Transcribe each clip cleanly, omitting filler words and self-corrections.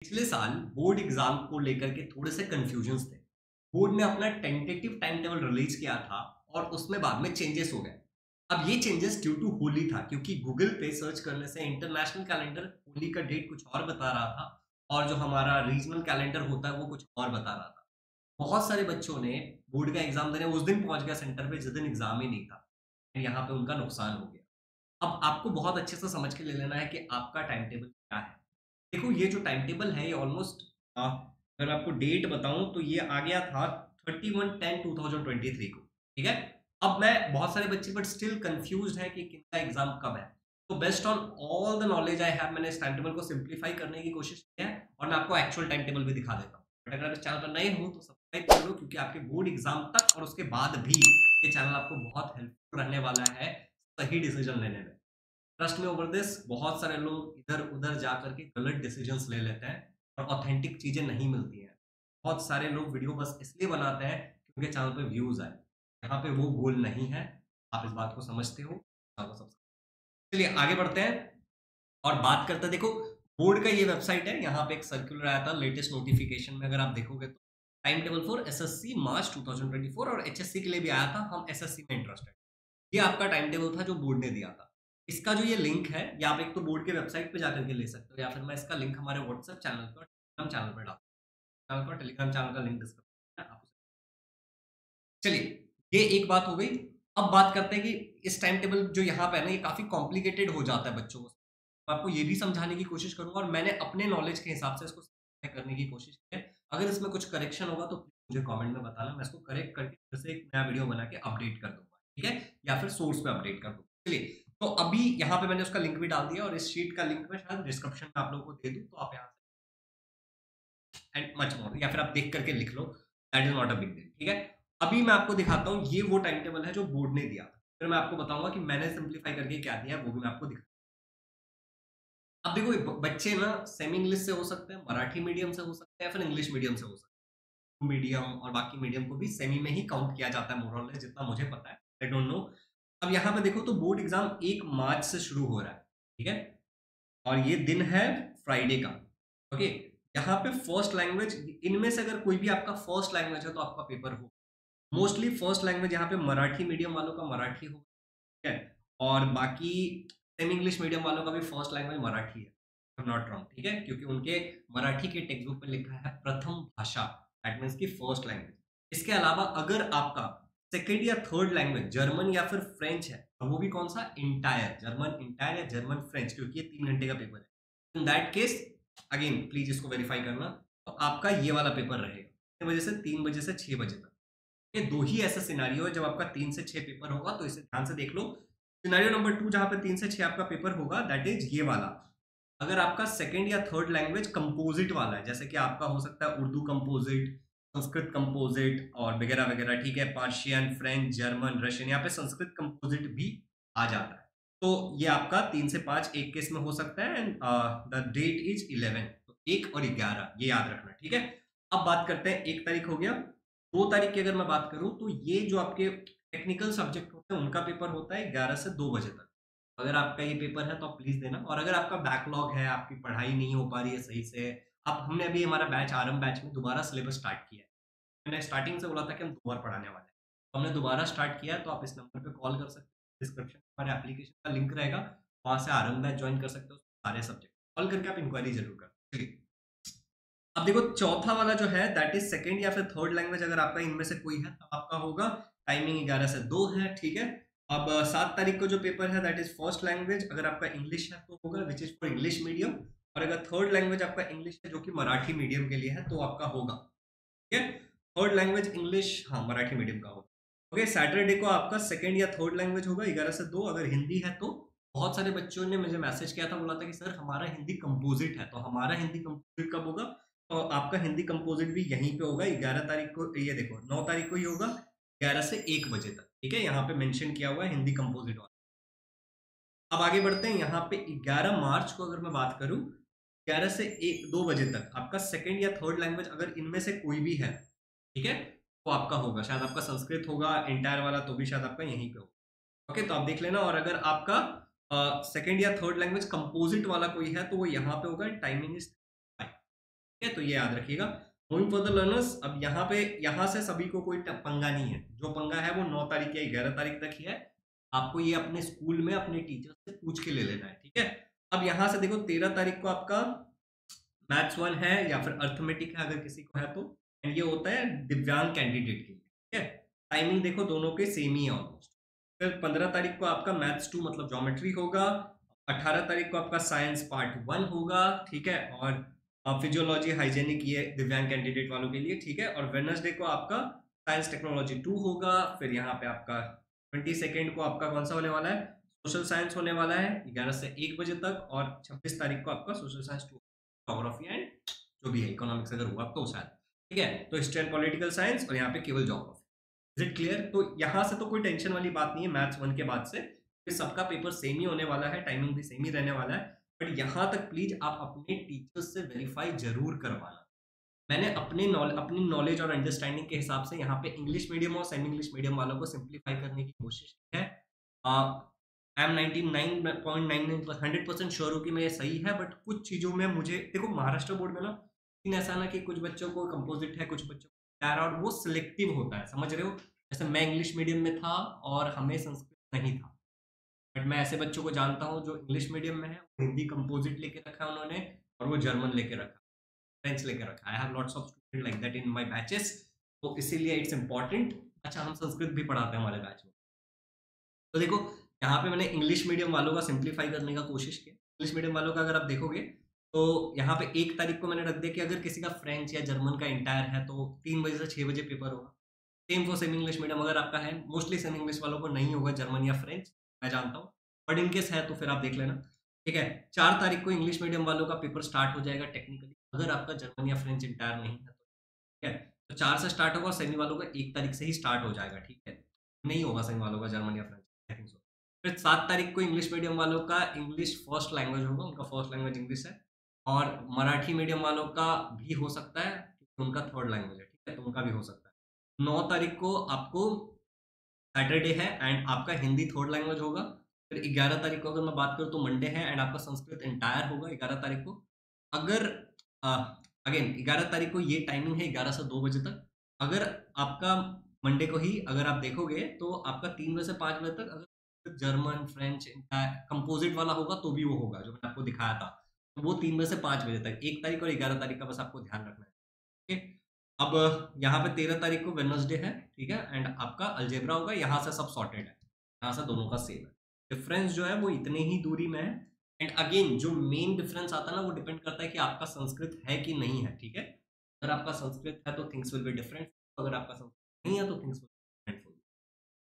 पिछले साल board exam को लेकर के थोड़े से कंफ्यूजन्स थे। बोर्ड ने अपना टेंटेटिव टाइम टेबल रिलीज किया था और उसमें बाद में चेंजेस हो गए। अब ये चेंजेस ड्यू टू होली था, क्योंकि गूगल पे सर्च करने से इंटरनेशनल कैलेंडर होली का डेट कुछ और बता रहा था और जो हमारा रीजनल कैलेंडर होता है वो कुछ और बता रहा था। बहुत सारे बच्चों ने बोर्ड का एग्जाम देने उस दिन पहुंच गया सेंटर पे जिस दिन एग्जाम ही नहीं था। यहाँ पे उनका नुकसान हो गया। अब आपको बहुत अच्छे से समझ के ले लेना है कि आपका टाइम टेबल क्या है। देखो, ये जो टाइम टेबल है ये ऑलमोस्ट, अगर मैं आपको डेट बताऊं तो ये आ गया था 31/10/2023 को। ठीक है। अब मैं बहुत सारे बच्चे बट स्टिल कंफ्यूज है कि किनका एग्जाम कब है। तो based on all the knowledge I have, मैंने इस टाइम टेबल को सिंप्लीफाई करने की कोशिश की है और मैं आपको एक्चुअल टाइम टेबल भी दिखा देता हूँ। बट अगर आप इस चैनल पर नए हो तो सब्सक्राइब कर लो, क्योंकि आपके बोर्ड एग्जाम तक और उसके बाद भी ये चैनल आपको बहुत हेल्पफुल रहने वाला है सही डिसीजन लेने में। ट्रस्ट में ओवर दिस, बहुत सारे लोग इधर उधर जा करके गलत डिसीजंस ले लेते हैं और ऑथेंटिक चीजें नहीं मिलती हैं। बहुत सारे लोग वीडियो बस इसलिए बनाते हैं क्योंकि चैनल पे व्यूज आए। यहाँ पे वो गोल नहीं है। आप इस बात को समझते हो, चैनल को सब्सक्राइब। चलिए आगे बढ़ते हैं और बात करते हैं। देखो, बोर्ड का ये वेबसाइट है, यहाँ पे एक सर्कुलर आया था लेटेस्ट नोटिफिकेशन में, अगर आप देखोगे तो टाइम टेबल फॉर एसएससी मार्च 2024 और एचएससी के लिए भी आया था। हम एसएससी में इंटरेस्टेड, ये आपका टाइम टेबल था जो बोर्ड ने दिया था। इसका जो ये लिंक है, ये आप एक तो बोर्ड के वेबसाइट पे जाकर के ले सकते हो, या फिर मैं इसका लिंक हमारे व्हाट्सएप चैनल पर, टेलीग्राम चैनल पर चैनल पर टेलीग्राम चैनल का लिंक डिस्क्रिप्शन में आप। चलिए, ये एक बात हो गई। अब बात करते हैं कि इस टाइम टेबल जो यहाँ पे है ना, ये काफी कॉम्प्लिकेटेड हो जाता है बच्चों को। मैं आपको ये भी समझाने की कोशिश करूंगा और मैंने अपने नॉलेज के हिसाब से इसको simplify करने की कोशिश की है। अगर इसमें कुछ करेक्शन होगा तो प्लीज मुझे कमेंट में बताना, मैं इसको करेक्ट करके फिर से एक नया वीडियो बना के अपडेट कर दूंगा। ठीक है, या फिर सोर्स पे अपडेट कर दूंगा। चलिए, तो अभी यहाँ पे मैंने उसका लिंक भी डाल दिया और इस शीट का लिंक मैं शायद डिस्क्रिप्शन में आप लोगों को दे दूं, तो आप यहाँ से एंड मच मोर, या फिर आप देख करके लिख लो। That is not a big deal. ठीक है, अभी मैं आपको दिखाता हूँ, ये वो टाइम टेबल है जो बोर्ड ने दिया था। फिर मैं आपको बताऊंगा कि मैंने सिंप्लीफाई करके क्या दिया है, वो भी मैं आपको दिखा। अब देखो, बच्चे ना सेमी इंग्लिश से हो सकते हैं, मराठी मीडियम से हो सकते हैं, या फिर इंग्लिश मीडियम से हो सकते हैं। मीडियम और बाकी मीडियम को भी सेमी में ही काउंट किया जाता है, मोर और लेस, जितना मुझे पता है। I don't know. अब यहाँ पे देखो तो बोर्ड एग्जाम 1 मार्च से शुरू हो रहा है। ठीक है, और ये दिन है फ्राइडे का। ओके, यहाँ पे फर्स्ट लैंग्वेज, इनमें से अगर कोई भी आपका फर्स्ट लैंग्वेज है तो आपका पेपर हो। मोस्टली फर्स्ट लैंग्वेज यहाँ पे मराठी मीडियम वालों का मराठी हो। ठीक है, और बाकी सेमी इंग्लिश मीडियम वालों का भी फर्स्ट लैंग्वेज मराठी है, नॉट रॉन्ग। ठीक है, क्योंकि उनके मराठी के टेक्स्ट बुक में लिखा है प्रथम भाषा, दैट मीन्स की फर्स्ट लैंग्वेज। इसके अलावा अगर आपका सेकेंड या थर्ड लैंग्वेज जर्मन या फिर फ्रेंच है, और वो भी कौन सा, इंटायर जर्मन, इंटायर या जर्मन फ्रेंच, क्योंकि ये 3 घंटे का पेपर है। In that case again please इसको वेरीफाई करना, तो आपका ये वाला पेपर रहेगा कितने बजे से, 3 बजे से 6 बजे तक। ये दो ही ऐसा सिनारियो है जब आपका 3 से 6 पेपर होगा, तो इसे ध्यान से देख लो। सिनारियो नंबर 2 जहां पे 3 से 6 आपका पेपर होगा, दैट इज ये वाला। अगर आपका सेकंड या थर्ड लैंग्वेज कंपोजिट वाला है, जैसे कि आपका हो सकता है उर्दू कंपोजिट, संस्कृत कंपोजिट और वगैरह वगैरह। ठीक है, पर्शियन, फ्रेंच, जर्मन, रशियन, यहाँ पे संस्कृत कंपोजिट भी आ जाता है। तो ये आपका 3 से 5 एक केस में हो सकता है एंड द डेट इज 11, तो 1 और 11 ये याद रखना। ठीक है, अब बात करते हैं, 1 तारीख हो गया। 2 तारीख की अगर मैं बात करूं तो ये जो आपके टेक्निकल सब्जेक्ट होते हैं उनका पेपर होता है 11 से 2 बजे तक। अगर आपका ये पेपर है तो आप प्लीज देना, और अगर आपका बैकलॉग है, आपकी पढ़ाई नहीं हो पा रही है सही से, आप, हमने अभी हमारा बैच आरंभ बैच में दोबारा सिलेबस स्टार्ट किया है। मैंने स्टार्टिंग से बोला था कि हम 2 बार पढ़ाने वाले हैं, तो हमने दोबारा स्टार्ट किया है, तो आप इस नंबर पे कॉल कर सकते हैं। डिस्क्रिप्शन में हमारे एप्लीकेशन का लिंक रहेगा, वहां से आरंभ बैच ज्वाइन कर सकते हो। सारे सब्जेक्ट कॉल करके आप इंक्वायरी जरूर कर। चलिए, अब देखो चौथा वाला जो है दैट इज सेकंड या फिर थर्ड लैंग्वेज, अगर आपका इनमें से कोई है तो आपका होगा। टाइमिंग 11 से 2 है। ठीक है, अब 7 तारीख को जो पेपर है दैट इज फर्स्ट लैंग्वेज, अगर आपका इंग्लिश है तो होगा, which is for English medium. और अगर थर्ड लैंग्वेज आपका इंग्लिश है जो कि मराठी मीडियम के लिए है, तो आपका होगा। ठीक है, थर्ड लैंग्वेज इंग्लिश, हाँ मराठी मीडियम का होगा। ओके, सैटरडे को आपका सेकंड या थर्ड लैंग्वेज होगा 11 से 2, अगर हिंदी है तो। बहुत सारे बच्चों ने मुझे मैसेज किया था, बोला था कि सर हमारा हिंदी कंपोजिट है, तो हमारा हिंदी कंपोजिट कब होगा, तो आपका हिंदी कंपोजिट भी यहीं पे होगा 11 तारीख को। ये देखो 9 तारीख को ही होगा 11 से 1 बजे तक। ठीक है, यहाँ पे मेंशन किया हुआ है हिंदी कंपोजिट वाला। अब आगे बढ़ते हैं, यहाँ पे 11 मार्च को अगर मैं बात करूँ, 11 से 2 बजे तक आपका सेकंड या थर्ड लैंग्वेज अगर इनमें से कोई भी है, ठीक है, तो आपका होगा। शायद आपका संस्कृत होगा इंटायर वाला, तो भी शायद आपका यहीं पे होगा। ओके, तो आप देख लेना। और अगर आपका सेकंड या थर्ड लैंग्वेज कंपोजिट वाला कोई है तो वो यहाँ पे होगा। टाइमिंग इज है, तो ये याद रखिएगा। मूविंग फॉर द लर्नर्स, अब यहाँ से सभी को कोई पंगा नहीं है, जो पंगा है वो 9 तारीख या 11 तारीख तक ही है। आपको ये अपने स्कूल में अपने टीचर से पूछ के ले लेना है, ठीक है। अब यहाँ से देखो 13 तारीख को आपका मैथ्स 1 है या फिर अर्थमेटिक है अगर किसी को है तो, एंड ये होता है दिव्यांग कैंडिडेट के लिए, ठीक है। टाइमिंग देखो दोनों के सेम ही है ऑलमोस्ट। फिर 15 तारीख को आपका मैथ्स 2 मतलब ज्योमेट्री होगा। 18 तारीख को आपका साइंस पार्ट 1 होगा, ठीक है। और फिजियोलॉजी हाइजेनिक ये दिव्यांग कैंडिडेट वालों के लिए, ठीक है। और वेडनेसडे को आपका साइंस टेक्नोलॉजी 2 होगा। फिर यहाँ पे आपका 22 को आपका कौन सा होने वाला है, सोशल साइंस होने वाला है 11 से 1 बजे तक। और 26 तारीख को आपका सोशल साइंस 2, ज्योग्राफी एंड जो भी है इकोनॉमिक्स अगर हुआ तो शायद, ठीक है। तो हिस्ट्री एंड पॉलिटिकल साइंस और यहाँ पे केवल ज्योग्राफी। Is it clear? तो यहाँ से तो कोई टेंशन वाली बात नहीं है मैथ्स 1 के बाद से, सबका पेपर सेम ही होने वाला है, टाइमिंग भी सेम ही रहने वाला है। बट यहाँ तक प्लीज आप अपने टीचर्स से वेरीफाई जरूर करवाना। मैंने अपनी नॉलेज और अंडरस्टैंडिंग के हिसाब से यहाँ पे इंग्लिश मीडियम और सेमी इंग्लिश मीडियम वालों को सिंप्लीफाई करने की कोशिश की है। आई एम 99.99 100% श्योर हूँ कि मैं ये सही है, बट कुछ चीज़ों में मुझे देखो महाराष्ट्र बोर्ड में ना ऐसा ना कि कुछ बच्चों को कंपोजिट है, कुछ बच्चों को और वो सिलेक्टिव होता है, समझ रहे हो। जैसे मैं इंग्लिश मीडियम में था और हमें संस्कृत नहीं था, बट मैं ऐसे बच्चों को जानता हूँ जो इंग्लिश मीडियम में है, हिंदी कंपोजिट लेके रखा है उन्होंने, और वो जर्मन लेके रखा, फ्रेंच लेके रखा। I have lots of student like that in my batches, तो इसीलिए इट्स इंपॉर्टेंट। अच्छा, हम संस्कृत भी पढ़ाते हैं हमारे बैच में। तो देखो यहाँ पे मैंने इंग्लिश मीडियम वालों का सिंप्लीफाई करने का कोशिश की। इंग्लिश मीडियम वालों का अगर आप देखोगे तो यहाँ पे 1 तारीख को मैंने रख दिया कि अगर किसी का फ्रेंच या जर्मन का इंटायर है तो 3 बजे से 6 बजे पेपर होगा। Same for semi English medium अगर आपका है, मोस्टली सेमी इंग्लिश वालों को नहीं होगा जर्मन या फ्रेंच, मैं जानता हूँ, बट इनकेस है तो फिर आप देख लेना, ठीक है। 4 तारीख को इंग्लिश मीडियम वालों का पेपर स्टार्ट हो जाएगा टेक्निकली, अगर आपका जर्मन या फ्रेंच इंटायर नहीं है तो, ठीक है। तो 4 से स्टार्ट होगा, सेमी वालों का 1 तारीख से ही स्टार्ट हो जाएगा, ठीक है। नहीं होगा सेमी वालों का जर्मन या फ्रेंच, आई थिंक सो। फिर 7 तारीख को इंग्लिश मीडियम वालों का इंग्लिश फर्स्ट लैंग्वेज होगा, उनका फर्स्ट लैंग्वेज इंग्लिश है। और मराठी मीडियम वालों का भी हो सकता है क्योंकि उनका थर्ड लैंग्वेज है, ठीक है, तो उनका भी हो सकता है। 9 तारीख को आपको सैटरडे है एंड आपका हिंदी थर्ड लैंग्वेज होगा। फिर 11 तारीख को अगर मैं बात करूँ तो मंडे है एंड आपका संस्कृत एंटायर होगा 11 तारीख को। अगर अगेन 11 तारीख को ये टाइमिंग है 11 से 2 बजे तक। अगर आपका मंडे को ही अगर आप देखोगे तो आपका 3 बजे से 5 बजे तक अगर जर्मन फ्रेंच कंपोजिट वाला होगा तो भी वो होगा जो मैंने आपको दिखाया था, तो वो 3 बजे से 5 बजे तक 1 तारीख और 11 तारीख का बस आपको ध्यान रखना है, ठीक है। अब यहाँ पे 13 तारीख को वेडनेसडे है, ठीक है, एंड आपका अलजेब्रा होगा, यहाँ से सब सॉर्टेड है, यहाँ से दोनों का सेम है। डिफरेंस जो है वो इतने ही दूरी में है। एंड अगेन जो मेन डिफरेंस आता है ना वो डिपेंड करता है कि आपका संस्कृत है कि नहीं है, ठीक है। अगर आपका संस्कृत है तो थिंग्स विल बी डिफरेंट, अगर आपका संस्कृत नहीं है तो थिंग्स विल बी डिफरेंट।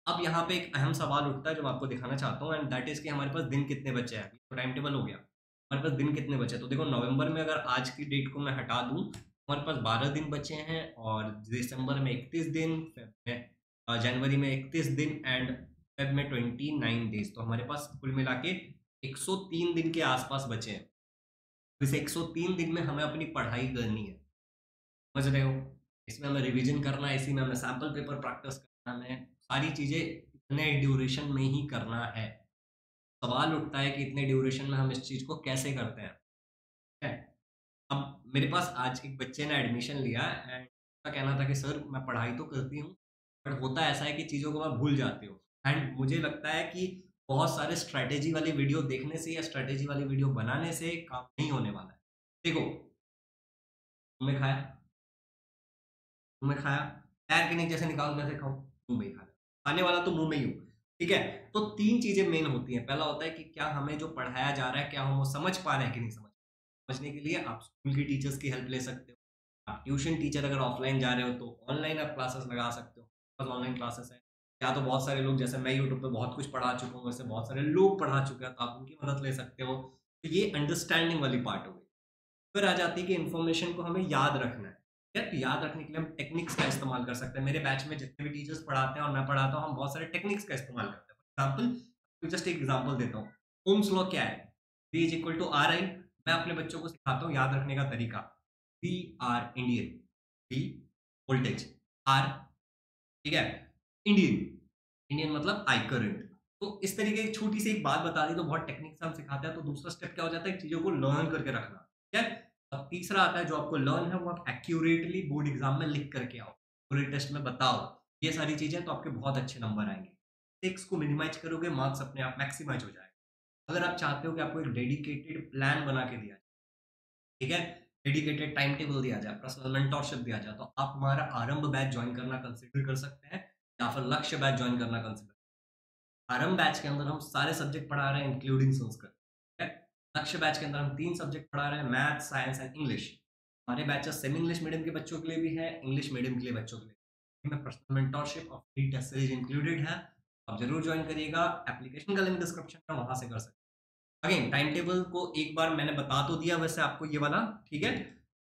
अब यहाँ पे एक अहम सवाल उठता है जो मैं आपको दिखाना चाहता हूँ, एंड दैट इज कि हमारे पास दिन कितने बचे हैं। तो टाइम टेबल हो गया, हमारे पास दिन कितने बचे। तो देखो नवंबर में अगर आज की डेट को मैं हटा दूं, हमारे पास 12 दिन बचे हैं, और दिसंबर में 31 दिन, जनवरी में 31 दिन एंड फेब में 29 डेज। तो हमारे पास कुल मिला के 103 दिन के आसपास बचे हैं। इस 103 दिन में हमें अपनी पढ़ाई करनी है, समझ रहे हो। इसमें हमें रिवीजन करना है, इसी में हमें सैम्पल पेपर प्रैक्टिस करना है, सारी चीज़ें इतने ड्यूरेशन में ही करना है। सवाल उठता है कि इतने ड्यूरेशन में हम इस चीज़ को कैसे करते हैं, ठीक है। अब मेरे पास आज एक बच्चे ने एडमिशन लिया एंड उसका कहना था कि सर मैं पढ़ाई तो करती हूँ बट होता ऐसा है कि चीज़ों को मैं भूल जाती हूँ। एंड मुझे लगता है कि बहुत सारे स्ट्रैटेजी वाली वीडियो देखने से या स्ट्रैटेजी वाली वीडियो बनाने से काम नहीं होने वाला है। देखो तुमने खाया, तुमने खाया, पैर के नीचे से निकाल मैं से खाऊं, मुंह में ही खा खाने वाला तो मुंह में ही हूँ, ठीक है। तो 3 चीजें मेन होती हैं। पहला होता है कि क्या हमें जो पढ़ाया जा रहा है क्या हम वो समझ पा रहे हैं कि नहीं समझने के लिए आप स्कूल की टीचर्स की हेल्प ले सकते हो। आप ट्यूशन टीचर अगर ऑफलाइन जा रहे हो तो ऑनलाइन आप क्लासेस लगा सकते हो, बस ऑनलाइन क्लासेस है। या तो बहुत सारे लोग जैसे मैं यूट्यूब पे बहुत कुछ पढ़ा चुका हूँ, वैसे बहुत सारे लोग पढ़ा चुके हैं तो आप उनकी मदद ले सकते हो। तो ये अंडरस्टैंडिंग वाली पार्ट हो गई। फिर आ जाती है कि इन्फॉर्मेशन को हमें याद रखना है, तो याद रखने के लिए हम टेक्निक्स का इस्तेमाल कर सकते हैं। मेरे बैच में जितने भी टीचर्स पढ़ाते हैं और मैं पढ़ाता हूँ हम बहुत सारे टेक्निक्स का इस्तेमाल करते हैं। फॉर एग्जाम्पल जस्ट एक एग्जाम्पल देता हूँ, ओम्स लॉ क्या है, V is equal to R I. मैं अपने बच्चों को सिखाता हूँ याद रखने का तरीका, V R Indian, V voltage, R ठीक है इंडियन, इंडियन मतलब आई करंट। तो इस तरीके की छोटी सी एक बात बता दी तो बहुत टेक्निक्स हम सिखाते हैं। तो दूसरा स्टेप क्या हो जाता है, चीजों को लर्न करके रखना, ठीक है। और तीसरा आता है जो आपको लर्न है, वो आप एक्यूरेटली बोर्ड एग्जाम में लिख करके आओ, पूरे टेस्ट में बताओ। ये सारी चीजें तो आपके बहुत अच्छे नंबर आएंगे। टेक्स को मिनिमाइज करोगे, मार्क्स अपने आप मैक्सिमाइज हो जाएगा। अगर आप चाहते हो कि आपको एक डेडिकेटेड प्लान बना के दिया जाए, ठीक है, डेडिकेटेड टाइम टेबल दिया जाए, पर्सनल मेंटोरशिप दिया जाए, तो आप हमारा आरंभ बैच ज्वाइन करना कंसिडर कर सकते हैं, या फिर लक्ष्य बैच ज्वाइन करना कंसिडर। आरंभ बैच के अंदर हम सारे सब्जेक्ट पढ़ा रहे हैं इंक्लूडिंग संस्कृत, ठीक है। लक्ष्य बैच के अंदर हम 3 सब्जेक्ट पढ़ा रहे हैं, मैथ, साइंस एंड इंग्लिश। हमारे बैचेस सेमी इंग्लिश मीडियम के बच्चों के लिए भी है, इंग्लिश मीडियम के लिए बच्चों के लिए में पर्सनल मेंटोरशिप और फ्री टेस्ट सीरीज इंक्लूडेड है। आप जरूर ज्वाइन करिएगा, एप्लीकेशन का लिंक डिस्क्रिप्शन में, वहां से कर सकते हैं। अगेन टाइम टेबल को एक बार मैंने बता तो दिया वैसे आपको ये वाला, ठीक है,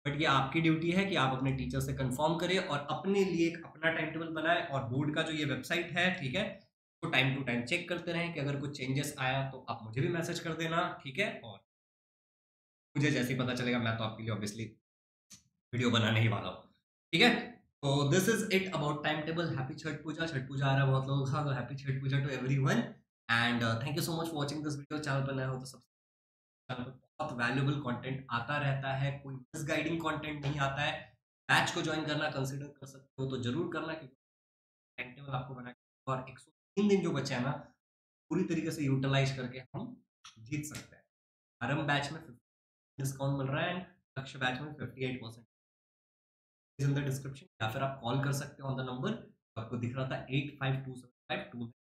बट ये आपकी ड्यूटी है कि आप अपने टीचर से कंफर्म करें और अपने लिए एक अपना टाइम टेबल बनाएं, और बोर्ड का जो ये वेबसाइट है, ठीक है, तो टाइम टू टाइम चेक करते रहें कि अगर कुछ चेंजेस आया तो आप मुझे भी मैसेज कर देना, ठीक है। और मुझे जैसे ही पता चलेगा मैं तो आपके लिए ऑब्वियसली वीडियो बनाने ही वाला हूँ, ठीक है। तो this is it about time table. Happy Chhath Puja, Chhath Puja आ रहा है बहुत लोगों का, तो happy Chhath Puja to everyone. And thank you so much for watching this video. Channel पर नए हो तो सब्सक्राइब, चैनल पर बहुत वैल्यूएबल कंटेंट आता रहता है, कोई मिसगाइडिंग कंटेंट नहीं आता है। बैच को ज्वाइन करना कंसीडर कर सकते हो तो जरूर करना, क्योंकि टाइम टेबल आपको बना के और 103 दिन जो बचे हैं ना, पूरी तरीके से यूटिलाइज करके हम जीत सकते हैं। आरंभ बैच में 50 डिस्काउंट मिल रहा है, एंड लक्ष्य बैच में 58% इन द डिस्क्रिप्शन, या फिर आप कॉल कर सकते हो ऑन द नंबर आपको दिख रहा था 852752।